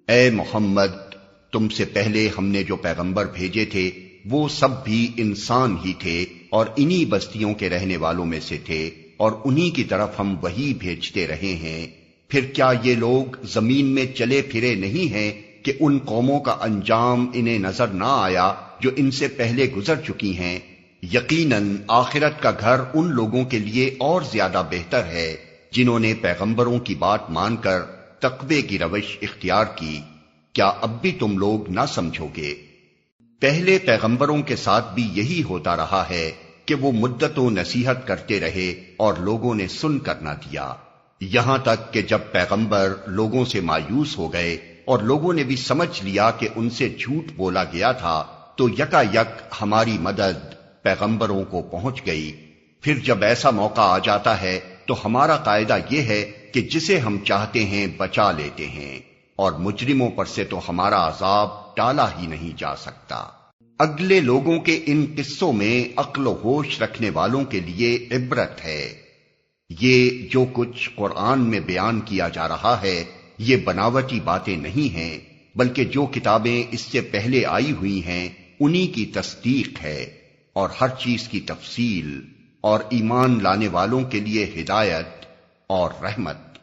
اے محمد، تم سے پہلے ہم نے جو پیغمبر بھیجے تھے وہ سب بھی انسان ہی تھے اور انہی بستیوں کے رہنے والوں میں سے تھے، اور انہی کی طرف ہم وحی بھیجتے رہے ہیں۔ پھر کیا یہ لوگ زمین میں چلے پھرے نہیں ہیں کہ ان قوموں کا انجام انہیں نظر نہ آیا جو ان سے پہلے گزر چکی ہیں؟ یقیناً آخرت کا گھر ان لوگوں کے لیے اور زیادہ بہتر ہے جنہوں نے پیغمبروں کی بات مان کر تقوی کی روش اختیار کی۔ کیا اب بھی تم لوگ نہ سمجھو گے؟ پہلے پیغمبروں کے ساتھ بھی یہی ہوتا رہا ہے کہ وہ مدت و نصیحت کرتے رہے اور لوگوں نے سن کر نہ دیا، یہاں تک کہ جب پیغمبر لوگوں سے مایوس ہو گئے اور لوگوں نے بھی سمجھ لیا کہ ان سے جھوٹ بولا گیا تھا تو یکا یک ہماری مدد پیغمبروں کو پہنچ گئی۔ پھر جب ایسا موقع آ جاتا ہے تو ہمارا قاعدہ یہ ہے کہ جسے ہم چاہتے ہیں بچا لیتے ہیں، اور مجرموں پر سے تو ہمارا عذاب ٹالا ہی نہیں جا سکتا۔ اگلے لوگوں کے ان قصوں میں عقل و ہوش رکھنے والوں کے لیے عبرت ہے۔ یہ جو کچھ قرآن میں بیان کیا جا رہا ہے یہ بناوٹی باتیں نہیں ہیں، بلکہ جو کتابیں اس سے پہلے آئی ہوئی ہیں انہی کی تصدیق ہے، اور ہر چیز کی تفصیل، اور ایمان لانے والوں کے لیے ہدایت اور رحمت۔